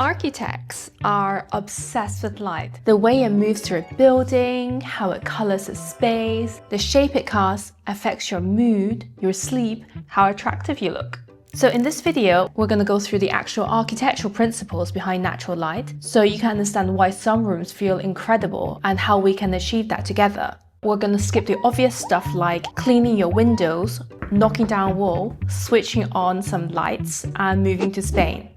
Architects are obsessed with light. The way it moves through a building, how it colors a space, the shape it casts affects your mood, your sleep, how attractive you look. So in this video, we're going to go through the actual architectural principles behind natural light, so you can understand why some rooms feel incredible and how we can achieve that together. We're going to skip the obvious stuff like cleaning your windows, knocking down a wall, switching on some lights, and moving to Spain.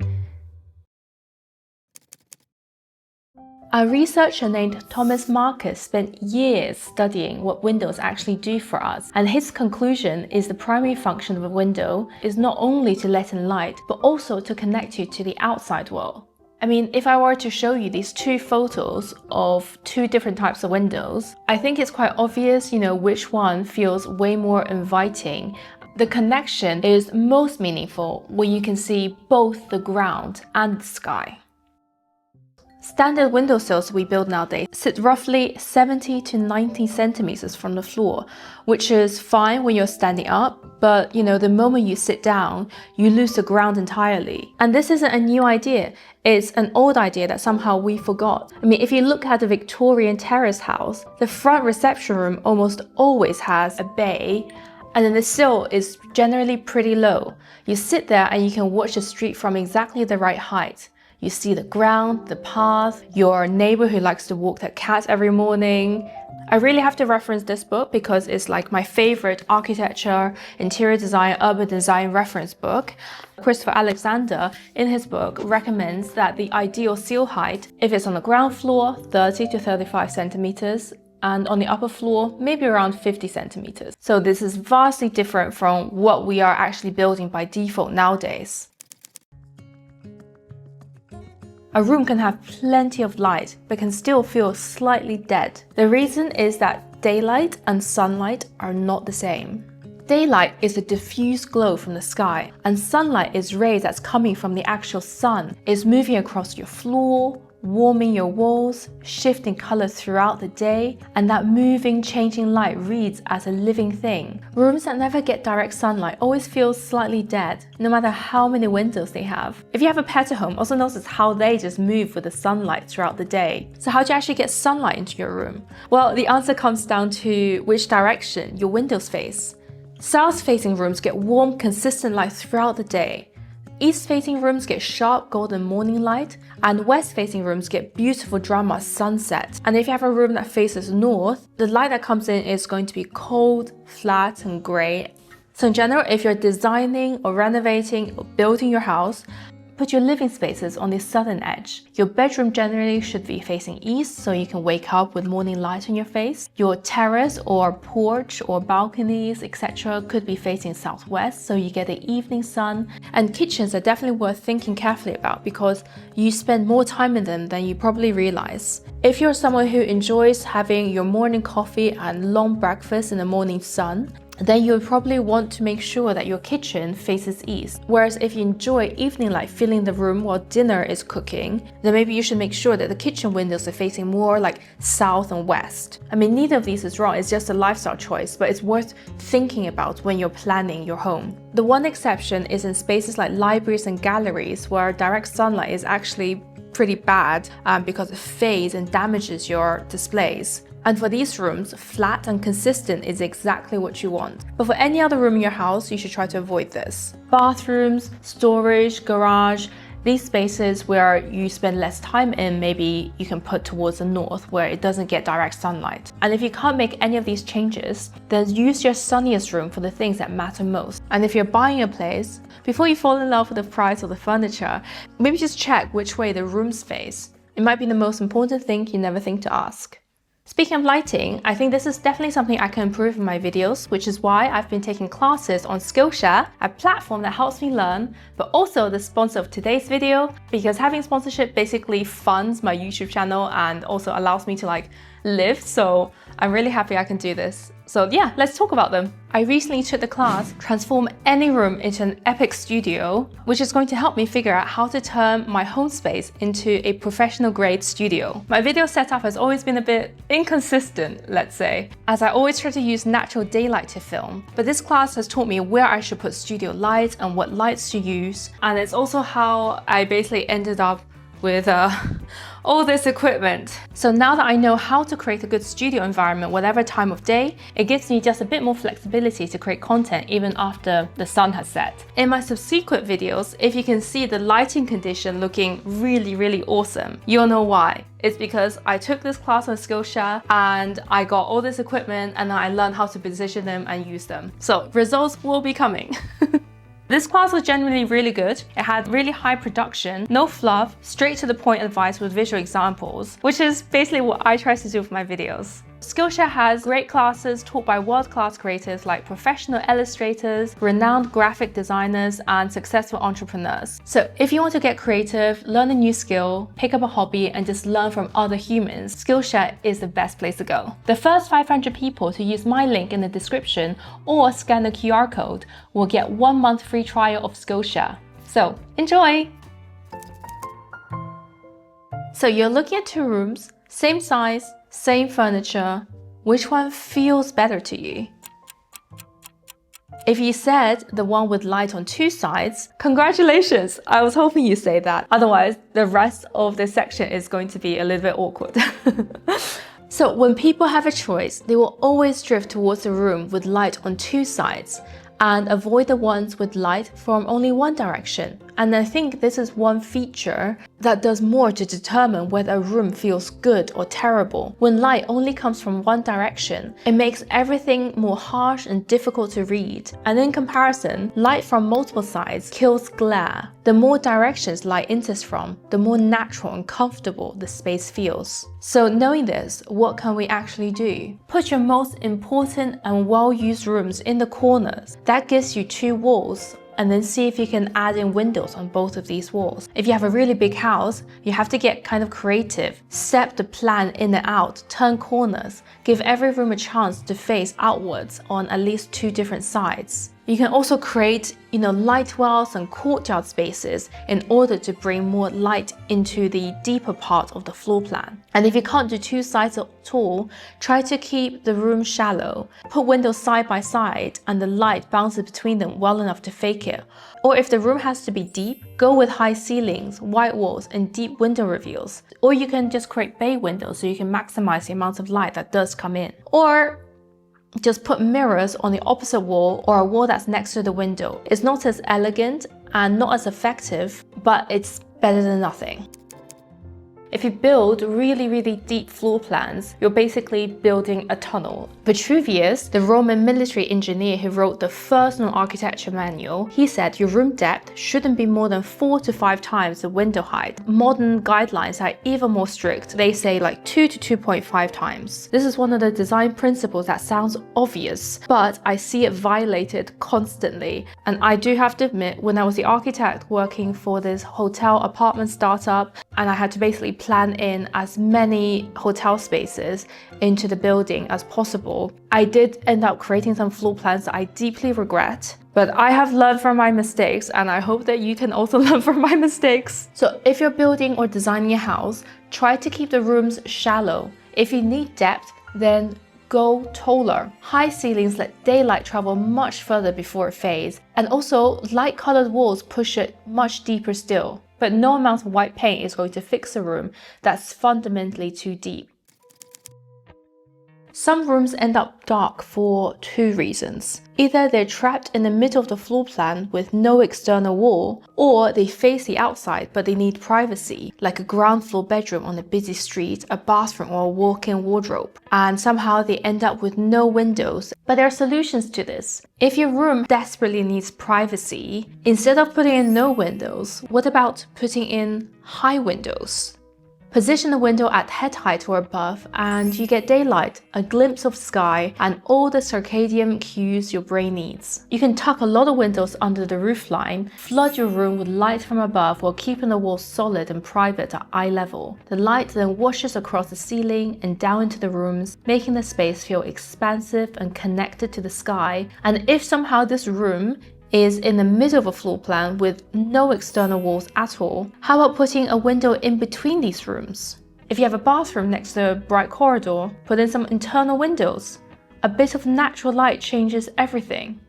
A researcher named Thomas Marcus spent years studying what windows actually do for us, and his conclusion is the primary function of a window is not only to let in light, but also to connect you to the outside world. I mean, if I were to show you these two photos of two different types of windows, I think it's quite obvious, which one feels way more inviting. The connection is most meaningful when you can see both the ground and the sky. Standard windowsills we build nowadays sit roughly 70 to 90 centimeters from the floor, which is fine when you're standing up, but the moment you sit down, you lose the ground entirely. And this isn't a new idea, it's an old idea that somehow we forgot. I mean, if you look at a Victorian terrace house, the front reception room almost always has a bay, and then the sill is generally pretty low. You sit there and you can watch the street from exactly the right height. You see the ground, the path, your neighbor who likes to walk their cat every morning. I really have to reference this book because it's like my favorite architecture, interior design, urban design reference book. Christopher Alexander, in his book, recommends that the ideal sill height, if it's on the ground floor, 30 to 35 centimeters, and on the upper floor, maybe around 50 centimeters. So this is vastly different from what we are actually building by default nowadays. A room can have plenty of light, but can still feel slightly dead. The reason is that daylight and sunlight are not the same. Daylight is a diffuse glow from the sky, and sunlight is rays that's coming from the actual sun. It's moving across your floor, warming your walls, shifting color throughout the day, and that moving, changing light reads as a living thing. Rooms that never get direct sunlight always feel slightly dead, no matter how many windows they have. If you have a pet at home, also notice how they just move with the sunlight throughout the day. So how do you actually get sunlight into your room? Well, the answer comes down to which direction your windows face. South-facing rooms get warm, consistent light throughout the day. East-facing rooms get sharp golden morning light, and west-facing rooms get beautiful drama sunset. And if you have a room that faces north, the light that comes in is going to be cold, flat, and grey. So in general, if you're designing or renovating or building your house, put your living spaces on the southern edge. Your bedroom generally should be facing east so you can wake up with morning light on your face. Your terrace or porch or balconies, etc. could be facing southwest so you get the evening sun. And kitchens are definitely worth thinking carefully about because you spend more time in them than you probably realize. If you're someone who enjoys having your morning coffee and long breakfast in the morning sun, then you'll probably want to make sure that your kitchen faces east. Whereas if you enjoy evening light filling the room while dinner is cooking, then maybe you should make sure that the kitchen windows are facing more like south and west. I mean, neither of these is wrong, it's just a lifestyle choice, but it's worth thinking about when you're planning your home. The one exception is in spaces like libraries and galleries where direct sunlight is actually pretty bad because it fades and damages your displays. And for these rooms, flat and consistent is exactly what you want. But for any other room in your house, you should try to avoid this. Bathrooms, storage, garage, these spaces where you spend less time in, maybe you can put towards the north where it doesn't get direct sunlight. And if you can't make any of these changes, then use your sunniest room for the things that matter most. And if you're buying a place, before you fall in love with the price of the furniture, maybe just check which way the rooms face. It might be the most important thing you never think to ask. Speaking of lighting, I think this is definitely something I can improve in my videos, which is why I've been taking classes on Skillshare, a platform that helps me learn, but also the sponsor of today's video, because having sponsorship basically funds my YouTube channel and also allows me to live, so I'm really happy I can do this. So yeah, let's talk about them. I recently took the class Transform Any Room into an Epic Studio, which is going to help me figure out how to turn my home space into a professional grade studio. My video setup has always been a bit inconsistent, let's say, as I always try to use natural daylight to film. But this class has taught me where I should put studio lights and what lights to use. And it's also how I basically ended up with all this equipment. So now that I know how to create a good studio environment whatever time of day, it gives me just a bit more flexibility to create content even after the sun has set. In my subsequent videos, if you can see the lighting condition looking really awesome, you'll know why. It's because I took this class on Skillshare and I got all this equipment and I learned how to position them and use them. So results will be coming. This class was genuinely really good. It had really high production, no fluff, straight to the point advice with visual examples, which is basically what I try to do with my videos. Skillshare has great classes taught by world-class creators like professional illustrators, renowned graphic designers, and successful entrepreneurs. So if you want to get creative, learn a new skill, pick up a hobby, and just learn from other humans, Skillshare is the best place to go. The first 500 people to use my link in the description or scan the QR code will get 1 month free trial of Skillshare. So enjoy! So you're looking at 2 rooms, same size, same furniture. Which one feels better to you? If you said the one with light on 2 sides, congratulations! I was hoping you'd say that. Otherwise, the rest of this section is going to be a little bit awkward. So when people have a choice, they will always drift towards a room with light on 2 sides and avoid the ones with light from only one direction. And I think this is one feature that does more to determine whether a room feels good or terrible. When light only comes from one direction, it makes everything more harsh and difficult to read. And in comparison, light from multiple sides kills glare. The more directions light enters from, the more natural and comfortable the space feels. So knowing this, what can we actually do? Put your most important and well-used rooms in the corners. That gives you 2 walls. And then see if you can add in windows on both of these walls. If you have a really big house, you have to get kind of creative, step the plan in and out, turn corners, give every room a chance to face outwards on at least 2 different sides. You can also create, light wells and courtyard spaces in order to bring more light into the deeper part of the floor plan. And if you can't do 2 sides at all, try to keep the room shallow. Put windows side by side and the light bounces between them well enough to fake it. Or if the room has to be deep, go with high ceilings, white walls, and deep window reveals. Or you can just create bay windows so you can maximize the amount of light that does come in. Or just put mirrors on the opposite wall or a wall that's next to the window. It's not as elegant and not as effective, but it's better than nothing. If you build really deep floor plans, you're basically building a tunnel. Vitruvius, the Roman military engineer who wrote the first non-architecture manual, he said your room depth shouldn't be more than 4 to 5 times the window height. Modern guidelines are even more strict. They say like 2 to 2.5 times. This is one of the design principles that sounds obvious, but I see it violated constantly. And I do have to admit, when I was the architect working for this hotel apartment startup, and I had to basically plan in as many hotel spaces into the building as possible, I did end up creating some floor plans that I deeply regret. But I have learned from my mistakes, and I hope that you can also learn from my mistakes. So if you're building or designing a house, try to keep the rooms shallow. If you need depth, then go taller. High ceilings let daylight travel much further before it fades, and also light-colored walls push it much deeper still. But no amount of white paint is going to fix a room that's fundamentally too deep. Some rooms end up dark for 2 reasons. Either they're trapped in the middle of the floor plan with no external wall, or they face the outside but they need privacy, like a ground floor bedroom on a busy street, a bathroom, or a walk-in wardrobe. And somehow they end up with no windows. But there are solutions to this. If your room desperately needs privacy, instead of putting in no windows, what about putting in high windows? Position the window at head height or above and you get daylight, a glimpse of sky, and all the circadian cues your brain needs. You can tuck a lot of windows under the roofline, flood your room with light from above while keeping the walls solid and private at eye level. The light then washes across the ceiling and down into the rooms, making the space feel expansive and connected to the sky. And if somehow this room is in the middle of a floor plan with no external walls at all, how about putting a window in between these rooms? If you have a bathroom next to a bright corridor, put in some internal windows. A bit of natural light changes everything.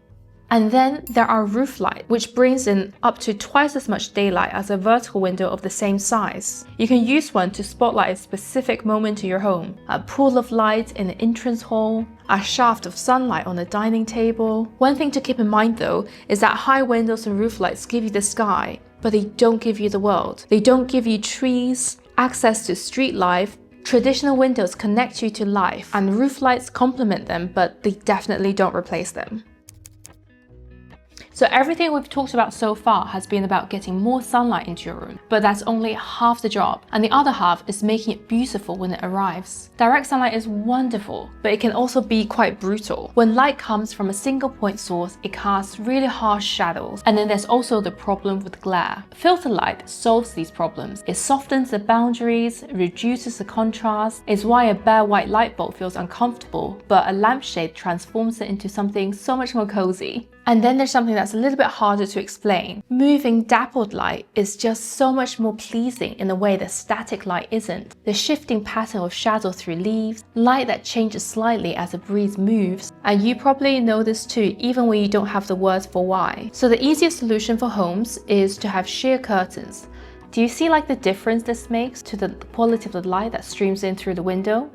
And then there are roof lights, which brings in up to twice as much daylight as a vertical window of the same size. You can use one to spotlight a specific moment in your home, a pool of light in the entrance hall, a shaft of sunlight on the dining table. One thing to keep in mind though is that high windows and roof lights give you the sky, but they don't give you the world. They don't give you trees, access to street life. Traditional windows connect you to life, and roof lights complement them, but they definitely don't replace them. So everything we've talked about so far has been about getting more sunlight into your room, but that's only half the job, and the other half is making it beautiful when it arrives. Direct sunlight is wonderful, but it can also be quite brutal. When light comes from a single point source, it casts really harsh shadows, and then there's also the problem with glare. Filter light solves these problems. It softens the boundaries, reduces the contrast. It's why a bare white light bulb feels uncomfortable, but a lampshade transforms it into something so much more cozy. And then there's something that's a little bit harder to explain. Moving dappled light is just so much more pleasing in a way that static light isn't. The shifting pattern of shadow through leaves, light that changes slightly as the breeze moves, and you probably know this too even when you don't have the words for why. So the easiest solution for homes is to have sheer curtains. Do you see like the difference this makes to the quality of the light that streams in through the window?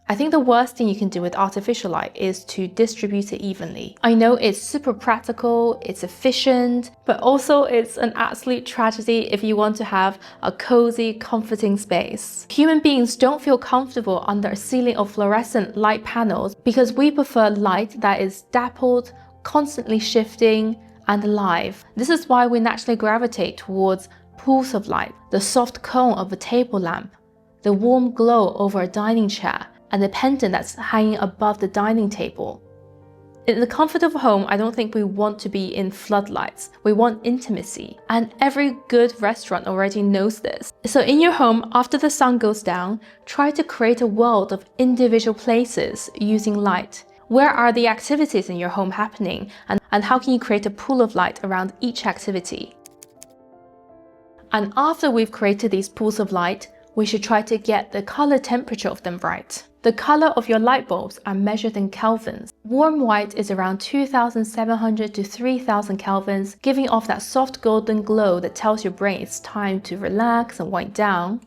I think the worst thing you can do with artificial light is to distribute it evenly. I know it's super practical, it's efficient, but also it's an absolute tragedy if you want to have a cozy, comforting space. Human beings don't feel comfortable under a ceiling of fluorescent light panels because we prefer light that is dappled, constantly shifting, and alive. This is why we naturally gravitate towards pools of light, the soft cone of a table lamp, the warm glow over a dining chair, and the pendant that's hanging above the dining table. In the comfort of home, I don't think we want to be in floodlights. We want intimacy. And every good restaurant already knows this. So in your home, after the sun goes down, try to create a world of individual places using light. Where are the activities in your home happening? And how can you create a pool of light around each activity? And after we've created these pools of light, we should try to get the color temperature of them right. The color of your light bulbs are measured in kelvins. Warm white is around 2,700 to 3,000 kelvins, giving off that soft golden glow that tells your brain it's time to relax and wind down.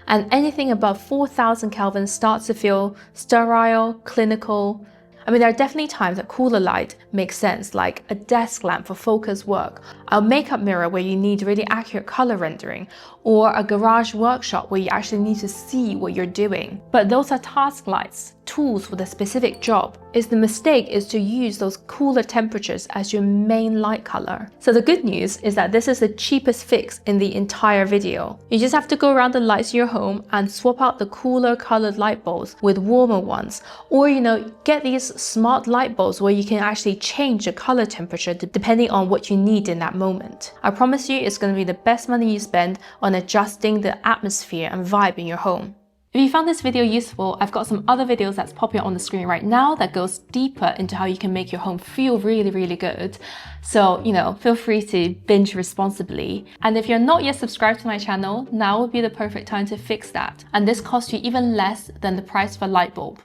And anything above 4,000 kelvins starts to feel sterile, clinical. I mean, there are definitely times that cooler light makes sense, like a desk lamp for focused work, a makeup mirror where you need really accurate color rendering, or a garage workshop where you actually need to see what you're doing. But those are task lights, tools for the specific job. The mistake is to use those cooler temperatures as your main light color. So the good news is that this is the cheapest fix in the entire video. You just have to go around the lights in your home and swap out the cooler colored light bulbs with warmer ones, or get these smart light bulbs where you can actually change the color temperature depending on what you need in that moment. I promise you it's going to be the best money you spend on adjusting the atmosphere and vibe in your home. If you found this video useful, I've got some other videos that's popping up on the screen right now that goes deeper into how you can make your home feel really, really good. So, feel free to binge responsibly. And if you're not yet subscribed to my channel, now would be the perfect time to fix that. And this costs you even less than the price of a light bulb.